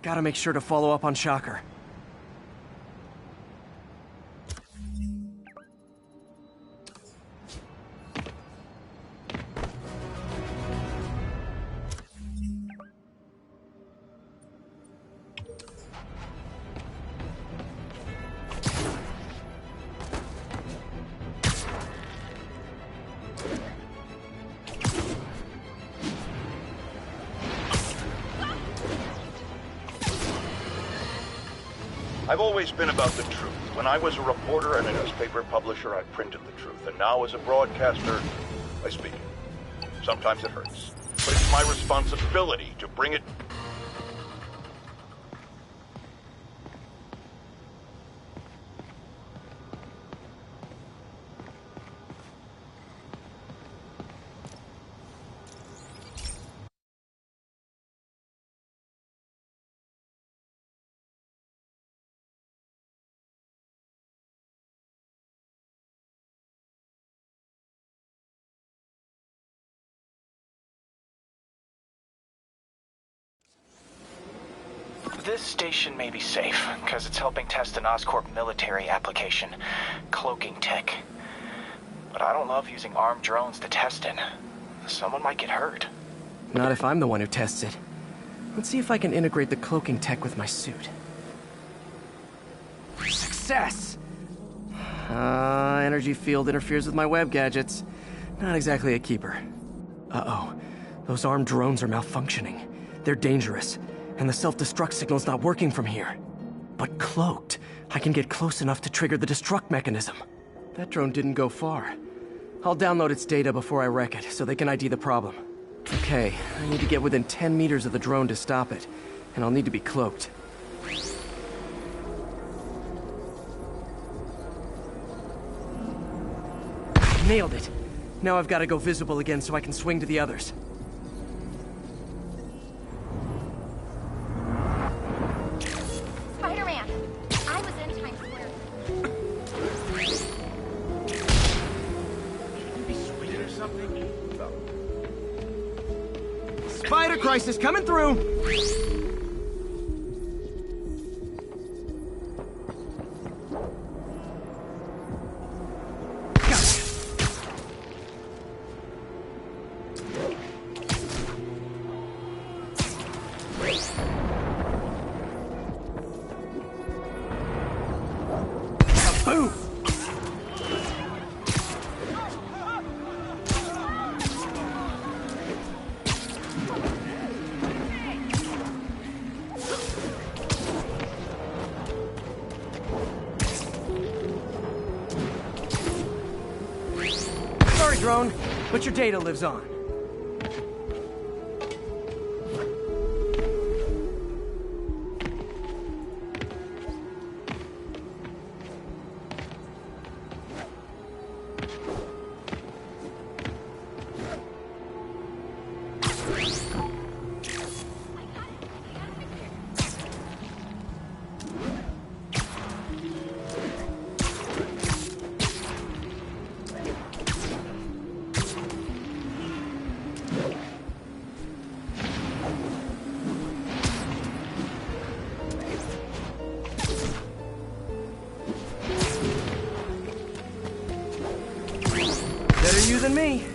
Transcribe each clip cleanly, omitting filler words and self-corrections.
Gotta make sure to follow up on Shocker. I've always been about the truth. When I was a reporter and a newspaper publisher, I printed the truth. And now as a broadcaster, I speak it. Sometimes it hurts. But it's my responsibility to bring it... This station may be safe, because it's helping test an Oscorp military application, cloaking tech. But I don't love using armed drones to test it. Someone might get hurt. Not if I'm the one who tests it. Let's see if I can integrate the cloaking tech with my suit. Success! Energy field interferes with my web gadgets. Not exactly a keeper. Uh-oh. Those armed drones are malfunctioning. They're dangerous. And the self-destruct signal's not working from here. But cloaked, I can get close enough to trigger the destruct mechanism. That drone didn't go far. I'll download its data before I wreck it, so they can ID the problem. Okay, I need to get within 10 meters of the drone to stop it, and I'll need to be cloaked. Nailed it! Now I've got to go visible again so I can swing to the others. Spider crisis coming through! Boom! Sorry, drone, but your data lives on. Better you than me.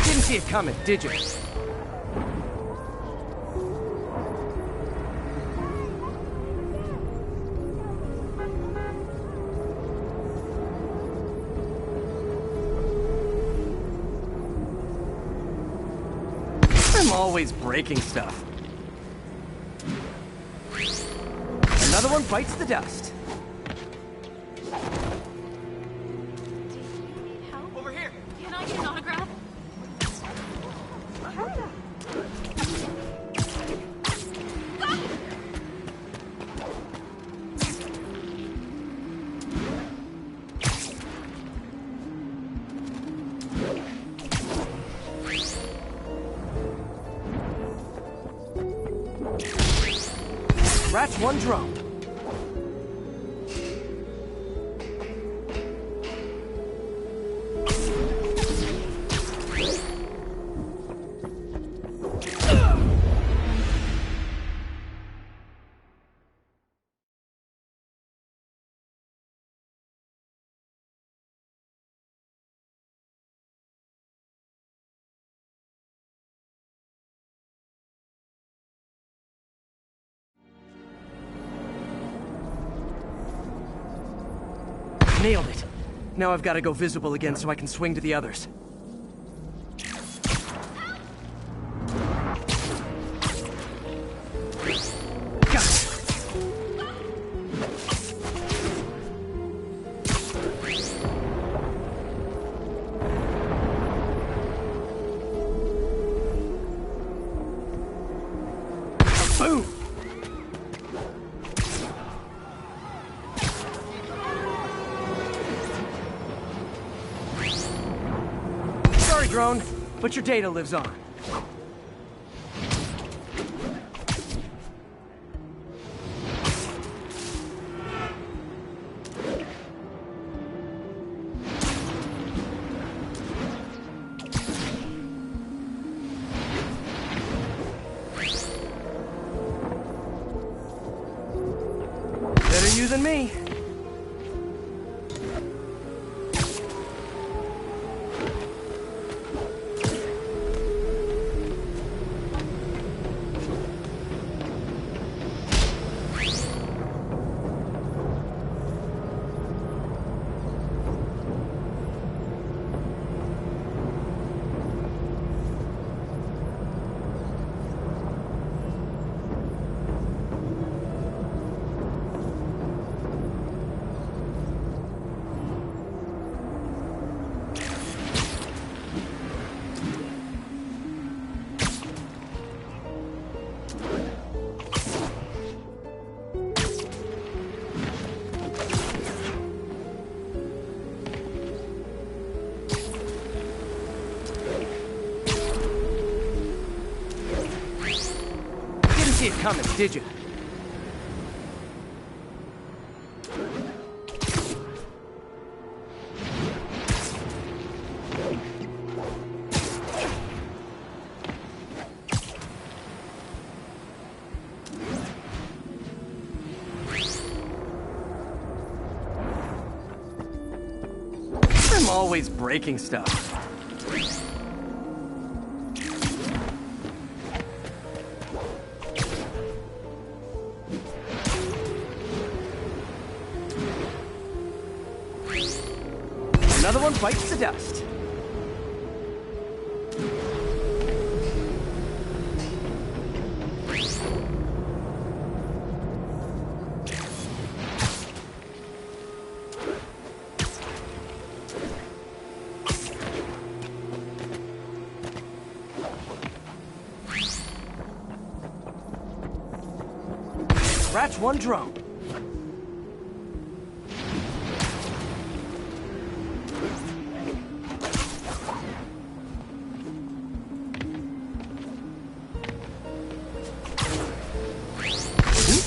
Didn't see it coming, did you? I'm always breaking stuff. Another one bites the dust. Over here. Can I get an autograph? Scratch one drone. Nailed it. Now I've got to go visible again so I can swing to the others. Got it. Boom! Drone, but your data lives on. Better you than me. See it coming, did you? I'm always breaking stuff. Another one bites the dust. Scratch one drone.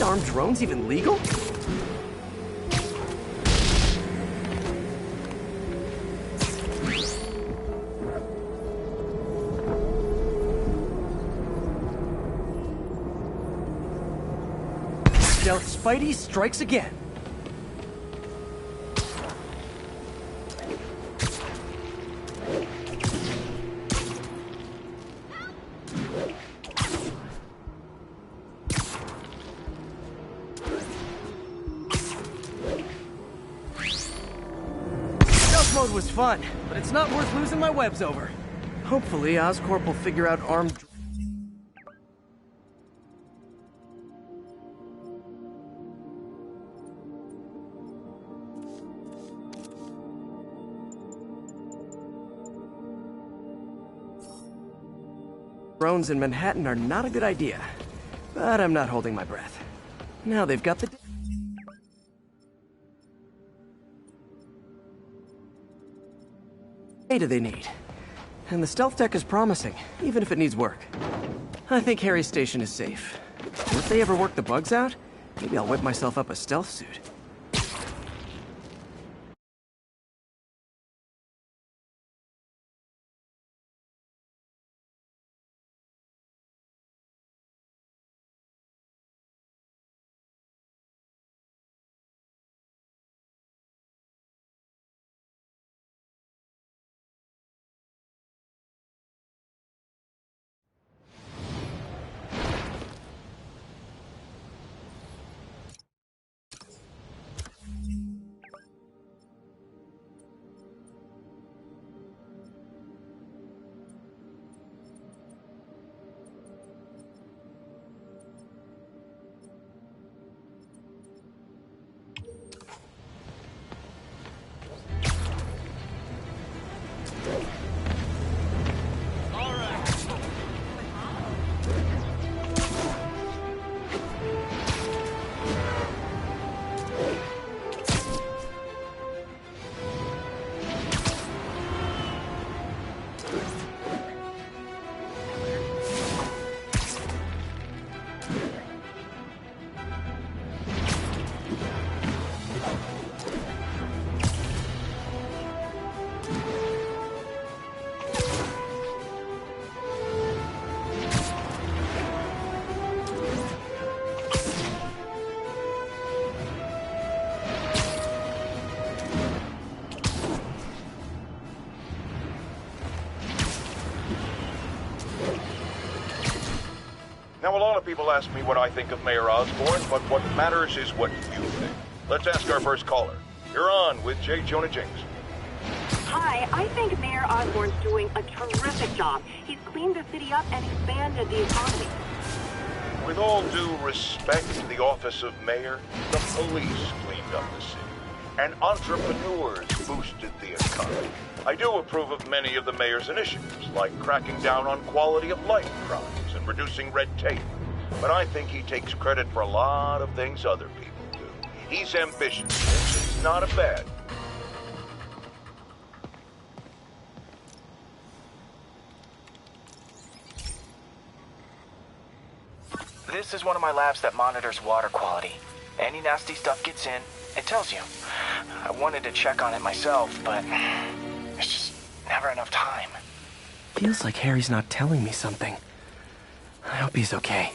Armed drones even legal? Stealth Spidey strikes again. Mode was fun, but it's not worth losing my webs over. Hopefully, Oscorp will figure out armed... drones in Manhattan are not a good idea, but I'm not holding my breath. Now they've got the... data they need. And the stealth tech is promising, even if it needs work. I think Harry's station is safe. If they ever work the bugs out, Maybe I'll whip myself up a stealth suit. Now, a lot of people ask me what I think of Mayor Osborn, but what matters is what you think. Let's ask our first caller. You're on with J. Jonah Jameson. Hi, I think Mayor Osborn's doing a terrific job. He's cleaned the city up and expanded the economy. With all due respect to the office of mayor, the police cleaned up the city, and entrepreneurs boosted the economy. I do approve of many of the mayor's initiatives, like cracking down on quality of life crimes and reducing red tape. But I think he takes credit for a lot of things other people do. He's ambitious. It's not a bad. This is one of my labs that monitors water quality. Any nasty stuff gets in, it tells you. I wanted to check on it myself, but there's just never enough time. Feels like Harry's not telling me something. I hope he's okay.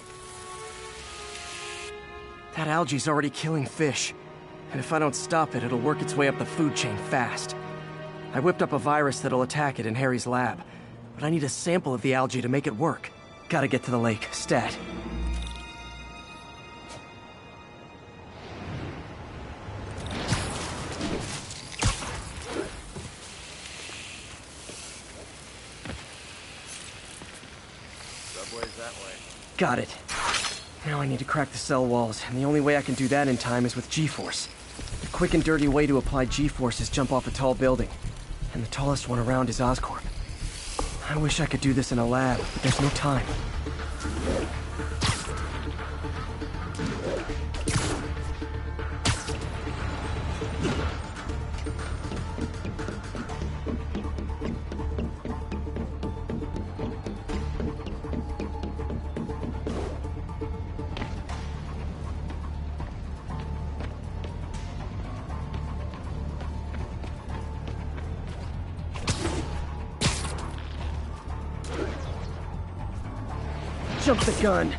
That algae's already killing fish, and if I don't stop it, it'll work its way up the food chain fast. I whipped up a virus that'll attack it in Harry's lab, but I need a sample of the algae to make it work. Gotta get to the lake, stat. Got it. Now I need to crack the cell walls, and the only way I can do that in time is with G-Force. The quick and dirty way to apply G-Force is jump off a tall building, and the tallest one around is Oscorp. I wish I could do this in a lab, but there's no time. Jump the gun.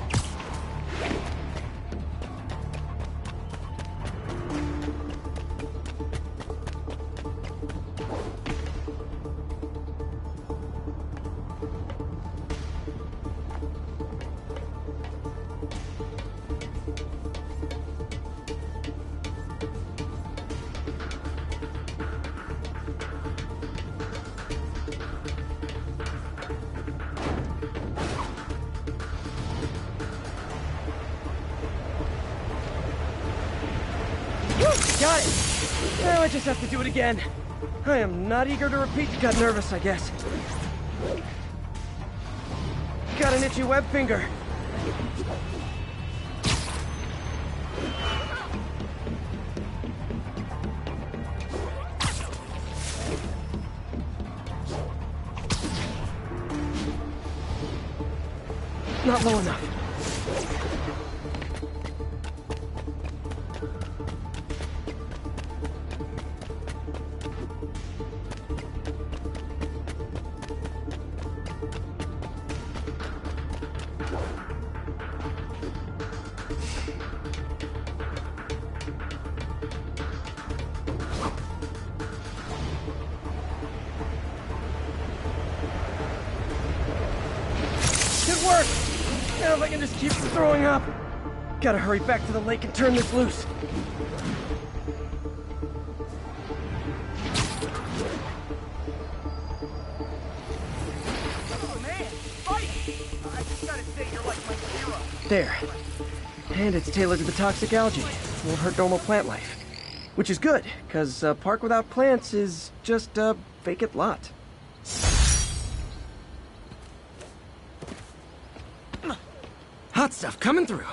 Got it! Now I just have to do it again. I am not eager to repeat. Got nervous, I guess. Got an itchy web finger. Not low enough. Now if I can just keep from throwing up. Gotta hurry back to the lake and turn this loose. Oh man, fight! I just gotta say you're like my hero. There. And it's tailored to the toxic algae. Won't hurt normal plant life. Which is good, because a park without plants is just a vacant lot. Hot stuff coming through.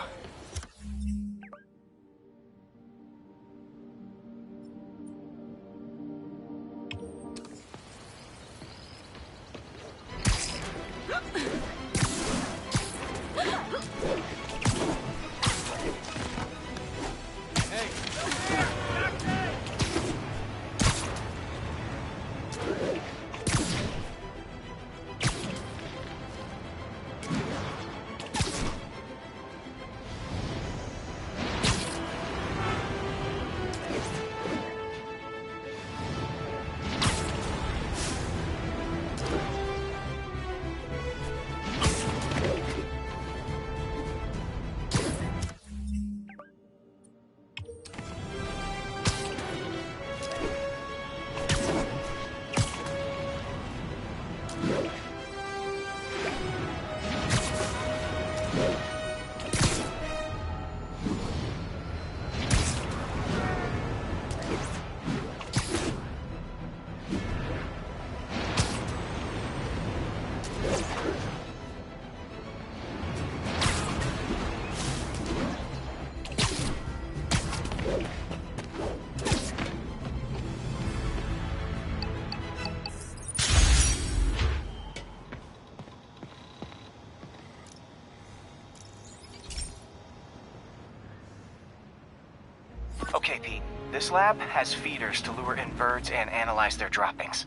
Okay, Pete. This lab has feeders to lure in birds and analyze their droppings.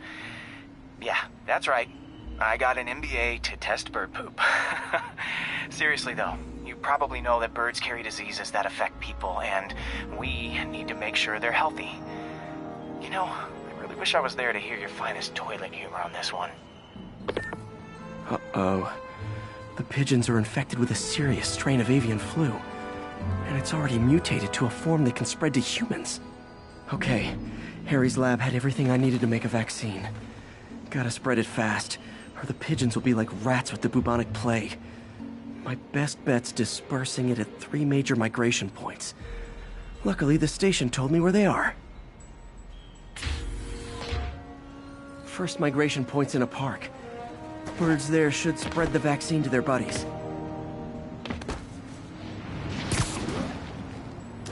Yeah, that's right. I got an MBA to test bird poop. Seriously though, you probably know that birds carry diseases that affect people, and we need to make sure they're healthy. You know, I really wish I was there to hear your finest toilet humor on this one. Uh-oh. The pigeons are infected with a serious strain of avian flu. And it's already mutated to a form that can spread to humans. Okay, Harry's lab had everything I needed to make a vaccine. Gotta spread it fast, or the pigeons will be like rats with the bubonic plague. My best bet's dispersing it at 3 major migration points. Luckily, the station told me where they are. First migration point's in a park. Birds there should spread the vaccine to their buddies.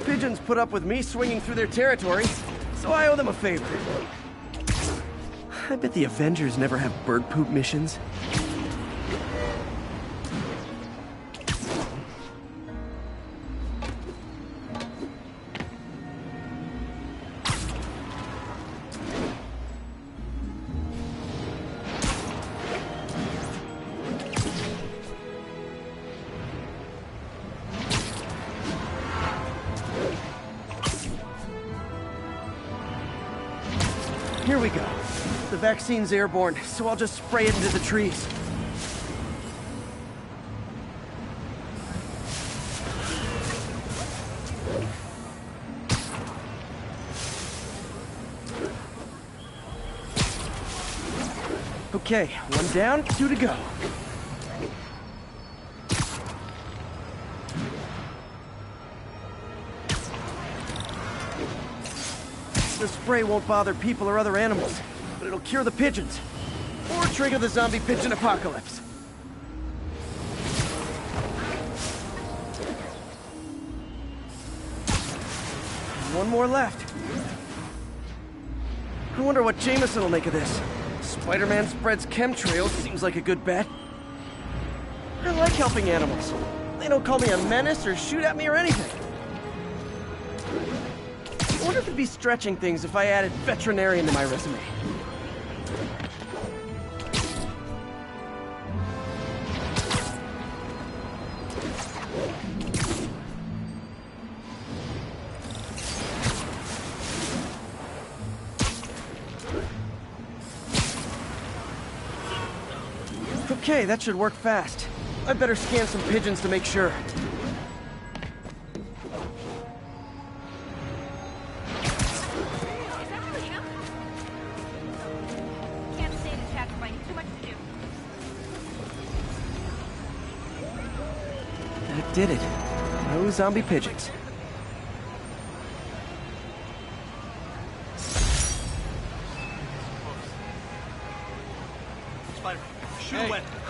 Pigeons put up with me swinging through their territory, so I owe them a favor. I bet the Avengers never have bird poop missions. Here we go. The vaccine's airborne, so I'll just spray it into the trees. Okay, 1 down, 2 to go. The spray won't bother people or other animals, but it'll cure the pigeons. Or trigger the zombie pigeon apocalypse. One more left. I wonder what Jameson will make of this. Spider-Man spreads chemtrails, seems like a good bet. I like helping animals. They don't call me a menace or shoot at me or anything. I wonder if it'd be stretching things if I added veterinarian to my resume. Okay, that should work fast. I better scan some pigeons to make sure. Can't stay detached, Mike. Too much to do. That did it. No zombie pigeons.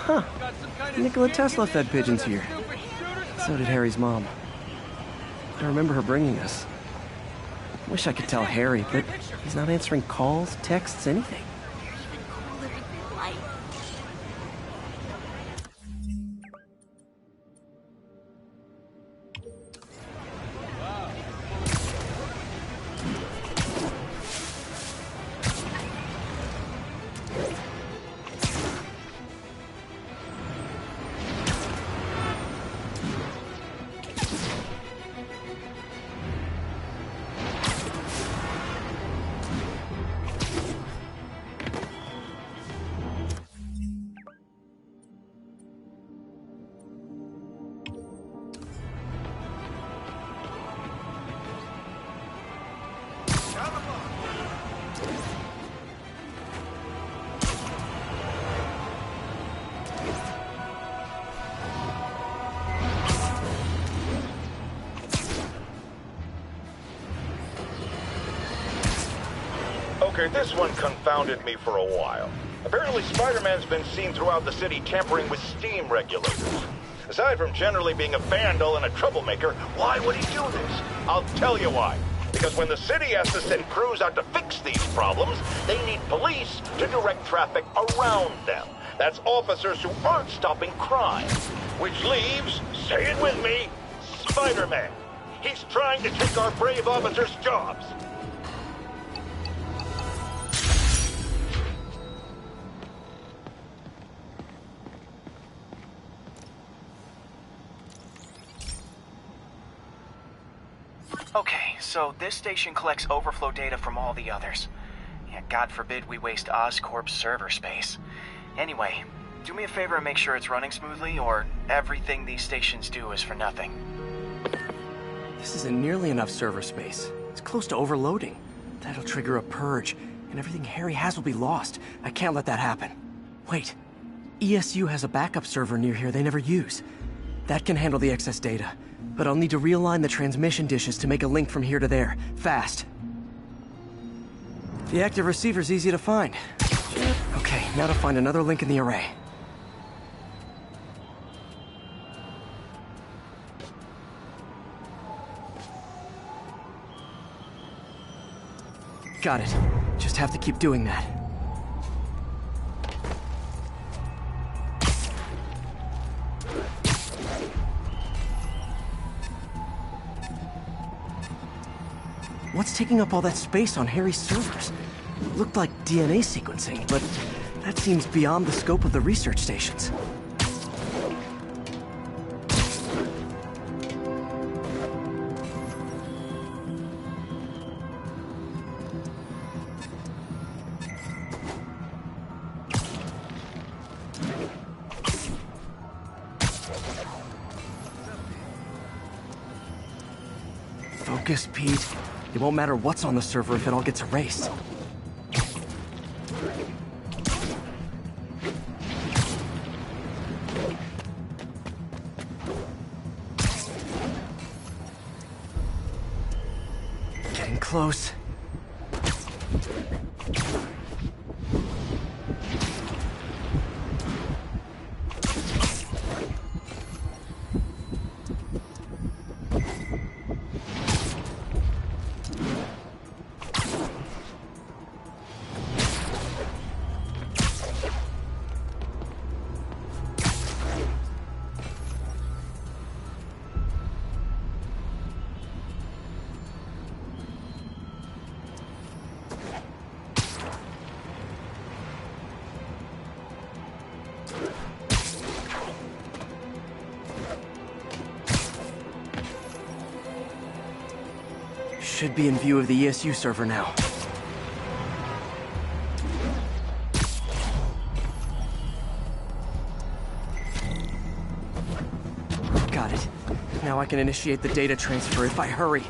Huh. Nikola Tesla fed pigeons here. So did Harry's mom. I remember her bringing us. Wish I could tell Harry, but he's not answering calls, texts, anything. Okay, this one confounded me for a while. Apparently Spider-Man's been seen throughout the city tampering with steam regulators. Aside from generally being a vandal and a troublemaker, why would he do this? I'll tell you why. Because when the city has to send crews out to fix these problems, they need police to direct traffic around them. That's officers who aren't stopping crime. Which leaves, say it with me, Spider-Man. He's trying to take our brave officers' jobs. Okay, so this station collects overflow data from all the others. Yeah, God forbid we waste Oscorp's server space. Anyway, do me a favor and make sure it's running smoothly, or everything these stations do is for nothing. This isn't nearly enough server space. It's close to overloading. That'll trigger a purge, and everything Harry has will be lost. I can't let that happen. Wait. ESU has a backup server near here they never use. That can handle the excess data. But I'll need to realign the transmission dishes to make a link from here to there, fast. The active receiver's easy to find. Okay, now to find another link in the array. Got it. Just have to keep doing that. What's taking up all that space on Harry's servers? It looked like DNA sequencing, but that seems beyond the scope of the research stations. Focus, Pete. It won't matter what's on the server if it all gets erased. Getting close. Should be in view of the ESU server now. Now I can initiate the data transfer if I hurry.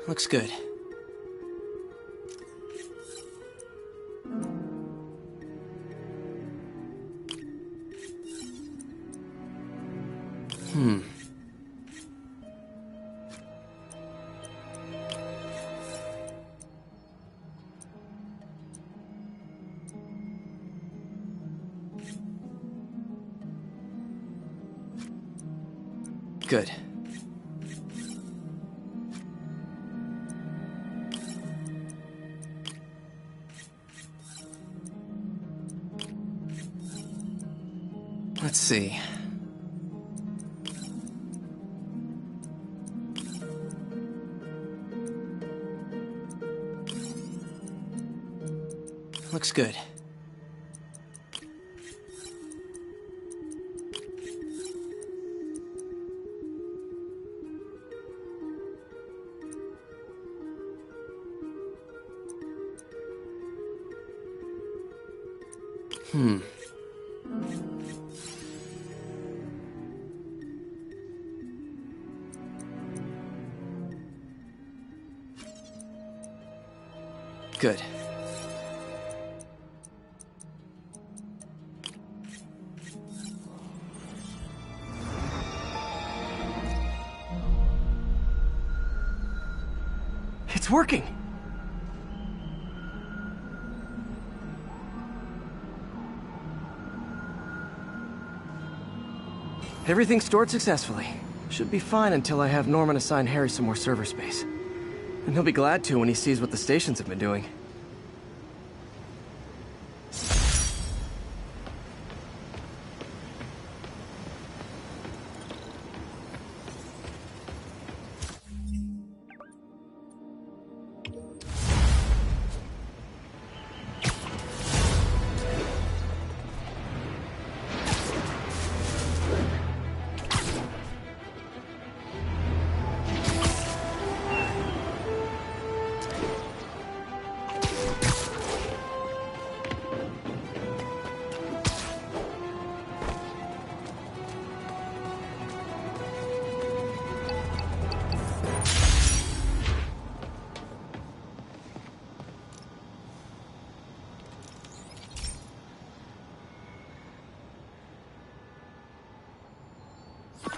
Looks good. Good. Let's see. Looks good. Good. It's working! Everything's stored successfully. Should be fine until I have Norman assign Harry some more server space. And he'll be glad to when he sees what the stations have been doing.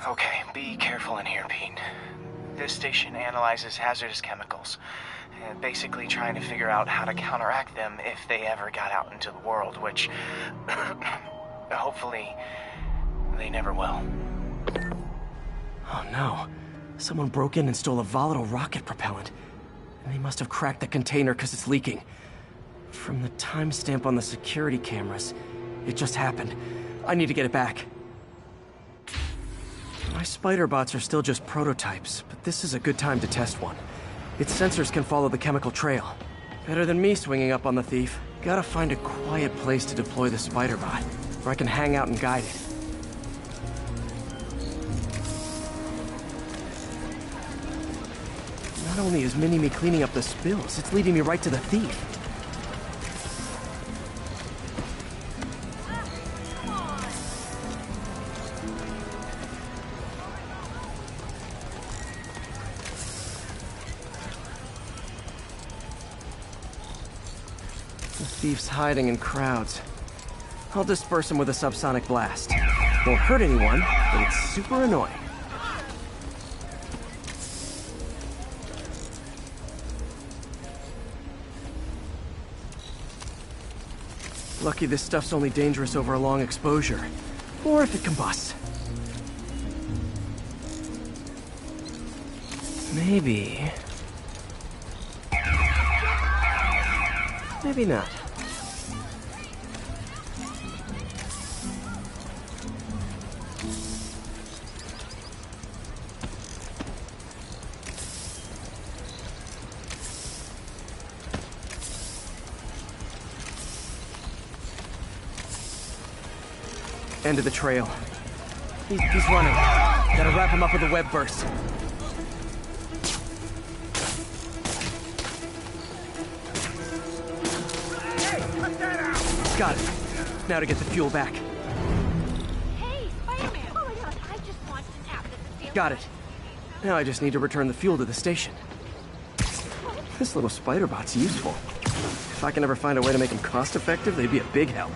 Okay, be careful in here, Pete. This station analyzes hazardous chemicals, basically trying to figure out how to counteract them if they ever got out into the world, which hopefully they never will. Oh no. Someone broke in and stole a volatile rocket propellant. And they must have cracked the container because it's leaking. From the timestamp on the security cameras, it just happened. I need to get it back. My spider bots are still just prototypes, but this is a good time to test one. Its sensors can follow the chemical trail. Better than me swinging up on the thief. Gotta find a quiet place to deploy the spider bot, where I can hang out and guide it. Not only is Mini-Me cleaning up the spills, it's leading me right to the thief. The thief's hiding in crowds. I'll disperse him with a subsonic blast. Won't hurt anyone, but it's super annoying. Lucky this stuff's only dangerous over a long exposure. Or if it combusts. Maybe... maybe not. End of the trail. He's running. Gotta wrap him up with a web burst. Got it. Now to get the fuel back. Hey, Spider-Man! Oh my gosh, I just want to tap this. Got it. Now I just need to return the fuel to the station. This little spider bot's useful. If I can ever find a way to make them cost-effective, they'd be a big help.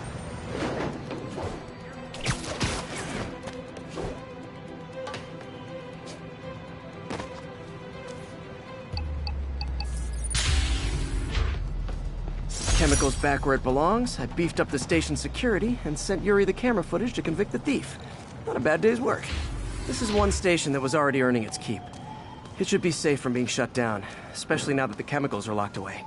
Chemicals back where it belongs. I beefed up the station's security and sent Yuri the camera footage to convict the thief. Not a bad day's work. This is one station that was already earning its keep. It should be safe from being shut down, especially now that the chemicals are locked away.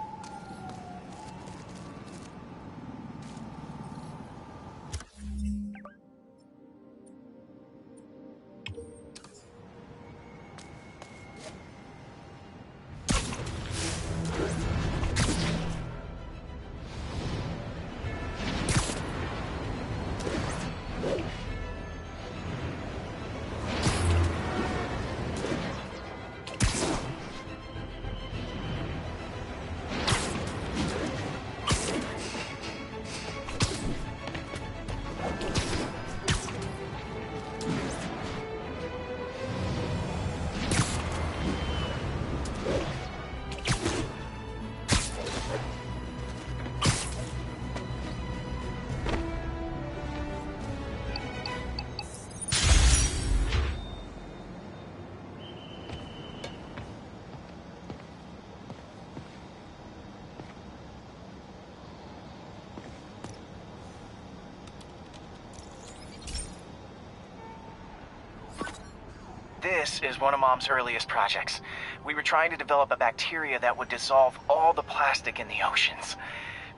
This is one of Mom's earliest projects. We were trying to develop a bacteria that would dissolve all the plastic in the oceans.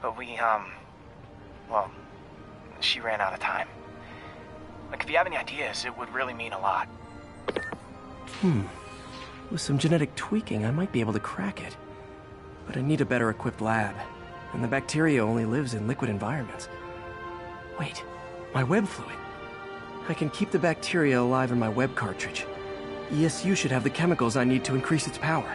But well, she ran out of time. Like, if you have any ideas, it would really mean a lot. With some genetic tweaking, I might be able to crack it. But I need a better equipped lab. And the bacteria only lives in liquid environments. Wait, my web fluid. I can keep the bacteria alive in my web cartridge. ESU should have the chemicals I need to increase its power.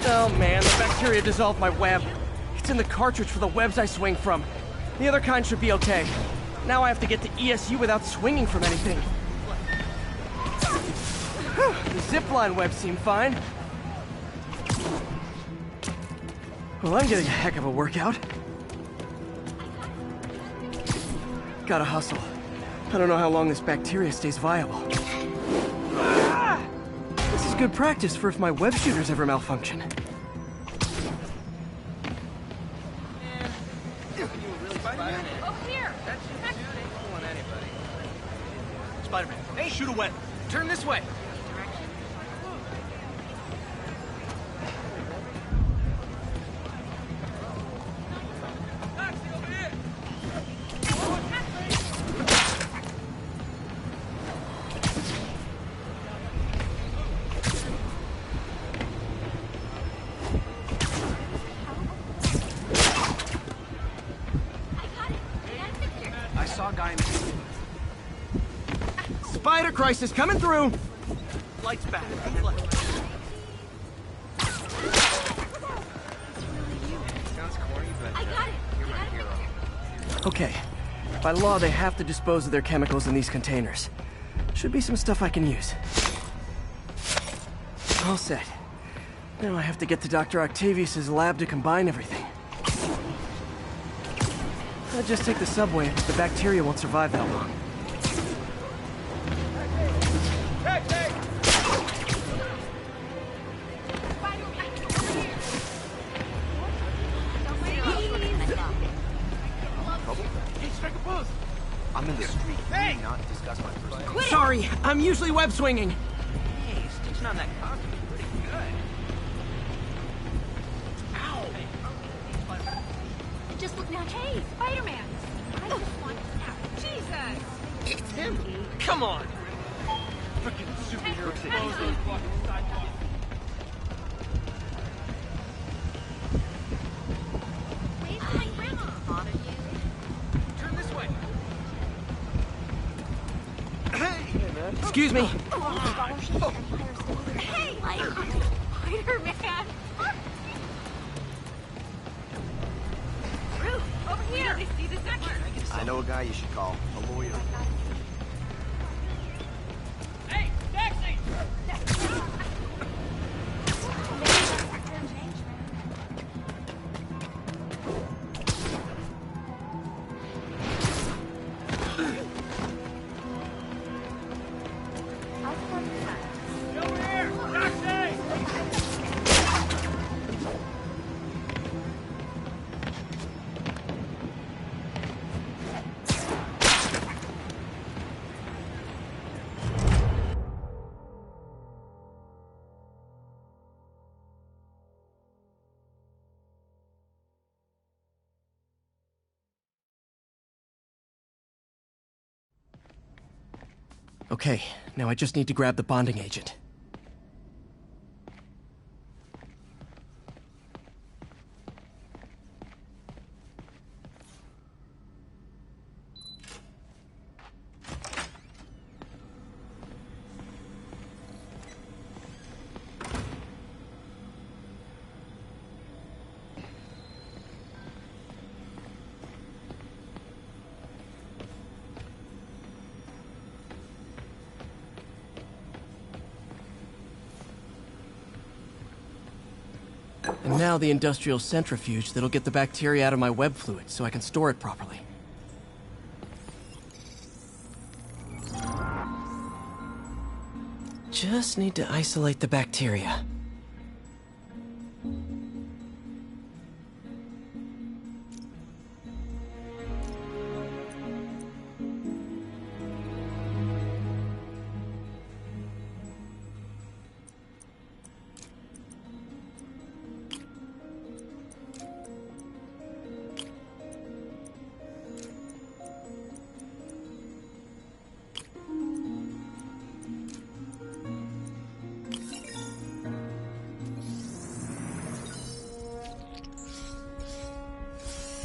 Oh man, the bacteria dissolved my web. It's in the cartridge for the webs I swing from. The other kind should be okay. Now I have to get to ESU without swinging from anything. The zipline webs seem fine. Well, I'm getting a heck of a workout. Gotta hustle. I don't know how long this bacteria stays viable. This is good practice for if my web shooters ever malfunction. Over here! Spider-Man, hey, shoot away. Turn this way. Spider crisis coming through! Lights back. Sounds corny, but you're my hero. Okay. By law, they have to dispose of their chemicals in these containers. Should be some stuff I can use. All set. Now I have to get to Dr. Octavius's lab to combine everything. I'll just take the subway, but the bacteria won't survive that long. I'm in the street. Hey! Not discuss my first. Sorry, I'm usually web swinging. tension on that costume is pretty good. Ow! Just look now. Hey, Spider-Man! I just want to snap. Jesus! It's him! Come on! Freaking superhero clothes those fucking sidewalks. Wait, my grandma bother you? Turn this way. Excuse me. Hey, Spider-Man! Ruth, over here! They see this action. I know a guy you should call. A lawyer. Hey, taxi! Over here! Taxi! Okay, now I just need to grab the bonding agent. And now the industrial centrifuge that'll get the bacteria out of my web fluid so I can store it properly. Just need to isolate the bacteria.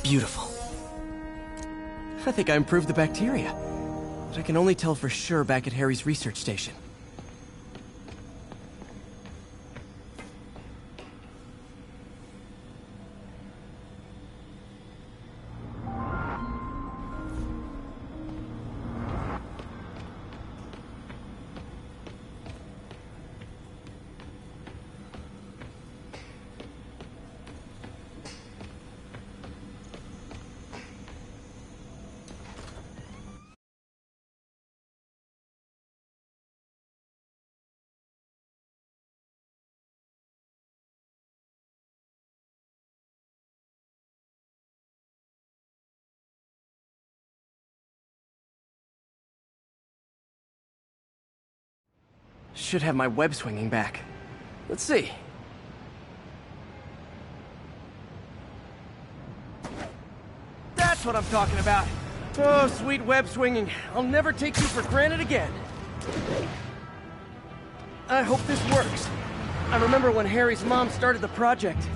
Beautiful. I think I improved the bacteria, but I can only tell for sure back at Harry's research station. Should have my web swinging back. Let's see. That's what I'm talking about. Oh, sweet web swinging. I'll never take you for granted again. I hope this works. I remember when Harry's mom started the project.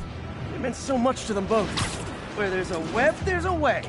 It meant so much to them both. Where there's a web, there's a way.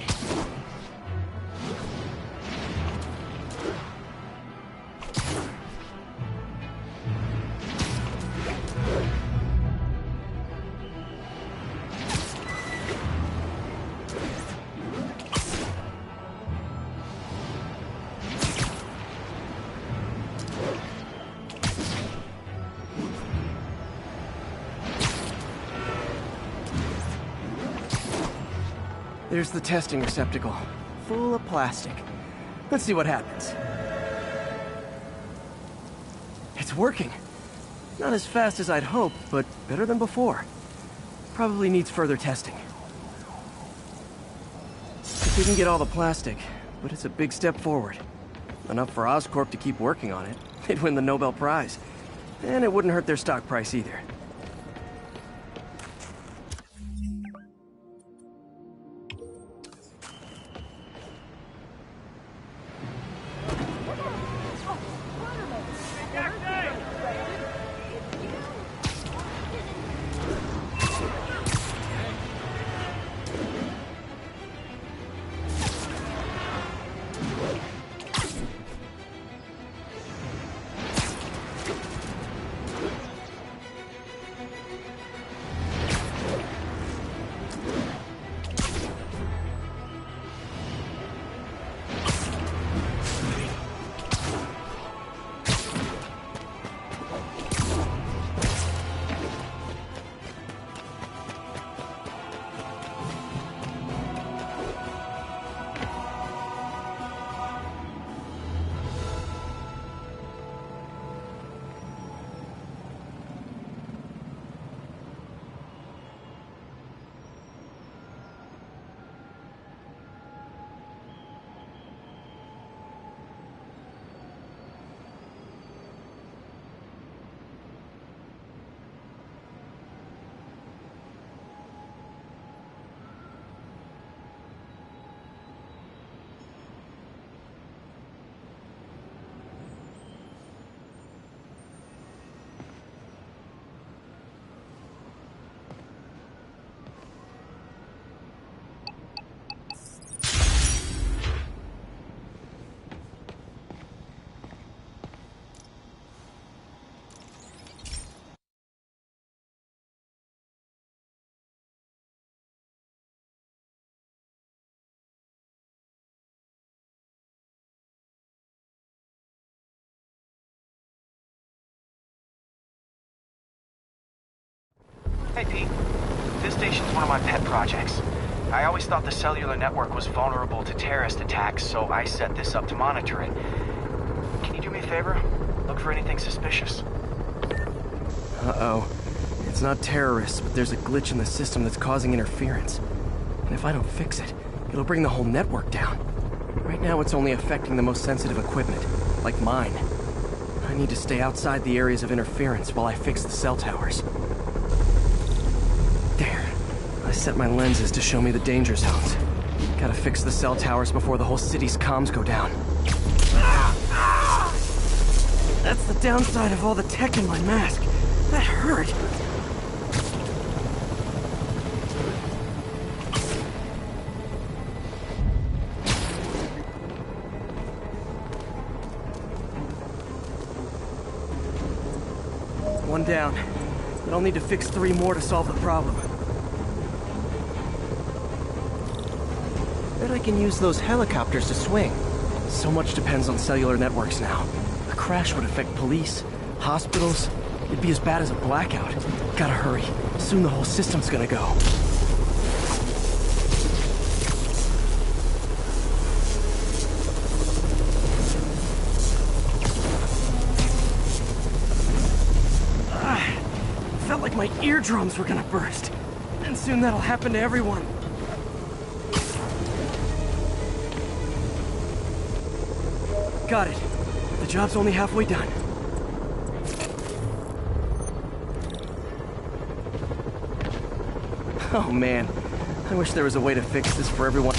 There's the testing receptacle, full of plastic. Let's see what happens. It's working. Not as fast as I'd hoped, but better than before. Probably needs further testing. It didn't get all the plastic, but it's a big step forward. Enough for Oscorp to keep working on it. They'd win the Nobel Prize. And it wouldn't hurt their stock price either. Hey, Pete. This station's one of my pet projects. I always thought the cellular network was vulnerable to terrorist attacks, so I set this up to monitor it. Can you do me a favor? Look for anything suspicious. Uh-oh. It's not terrorists, but there's a glitch in the system that's causing interference. And if I don't fix it, it'll bring the whole network down. Right now, it's only affecting the most sensitive equipment, like mine. I need to stay outside the areas of interference while I fix the cell towers. There. I set my lenses to show me the danger zones. Gotta fix the cell towers before the whole city's comms go down. That's the downside of all the tech in my mask. That hurt. One down. But I'll need to fix 3 more to solve the problem. Bet I can use those helicopters to swing. So much depends on cellular networks now. A crash would affect police, hospitals. It'd be as bad as a blackout. Gotta hurry. Soon the whole system's gonna go. Felt like my eardrums were gonna burst. And soon that'll happen to everyone. Got it. The job's only halfway done. Oh man, I wish there was a way to fix this for everyone.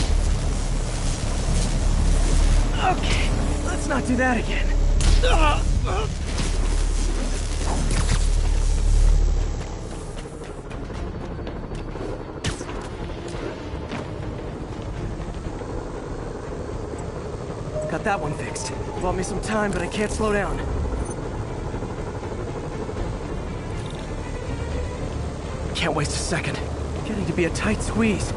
Okay, let's not do that again. Got that one fixed. Bought me some time, but I can't slow down. Can't waste a second. Getting to be a tight squeeze.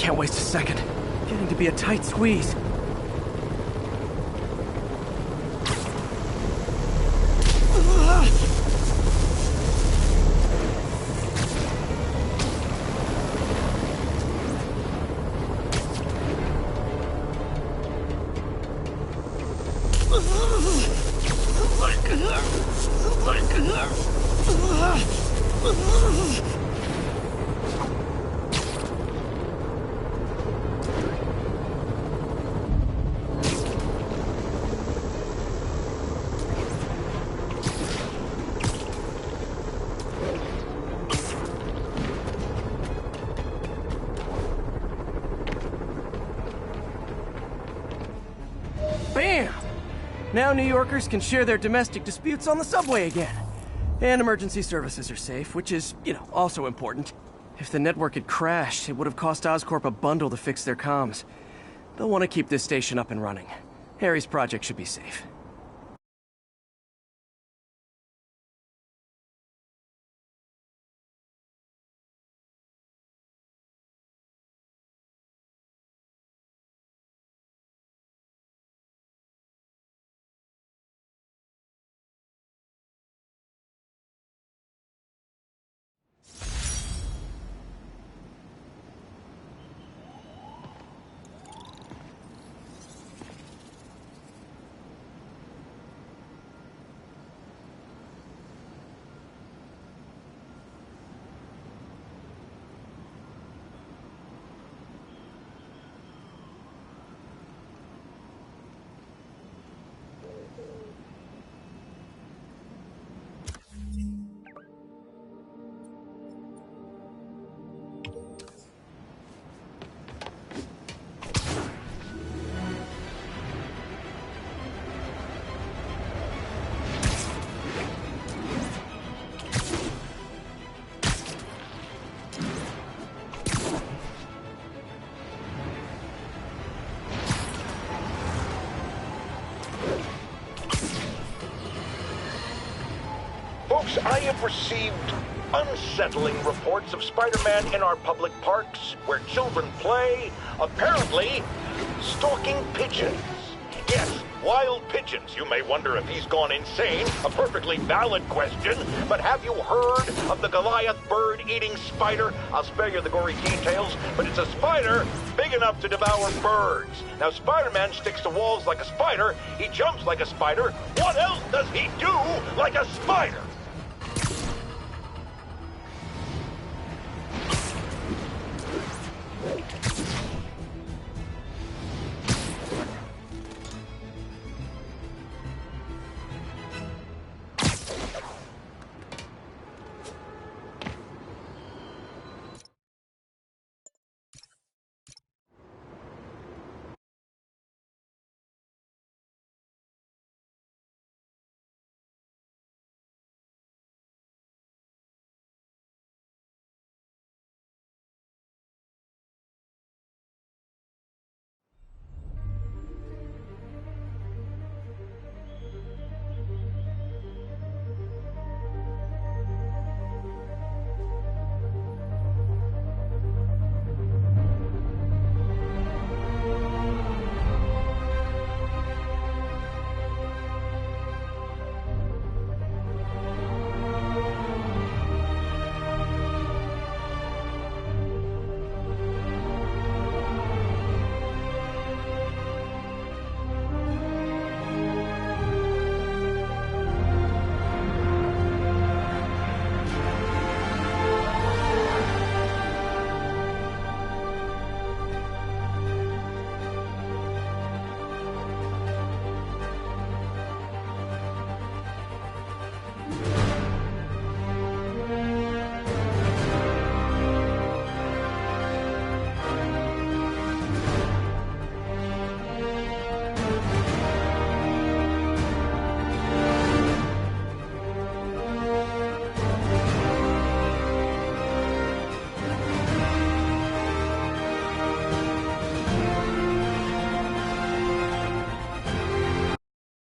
Can't waste a second. Getting to be a tight squeeze. Bam! Now New Yorkers can share their domestic disputes on the subway again. And emergency services are safe, which is, also important. If the network had crashed, it would have cost Oscorp a bundle to fix their comms. They'll want to keep this station up and running. Harry's project should be safe. Folks, I have received unsettling reports of Spider-Man in our public parks, where children play, apparently stalking pigeons. Yes, wild pigeons. You may wonder if he's gone insane. A perfectly valid question. But have you heard of the Goliath bird-eating spider? I'll spare you the gory details, but it's a spider big enough to devour birds. Now, Spider-Man sticks to walls like a spider. He jumps like a spider. What else does he do like a spider?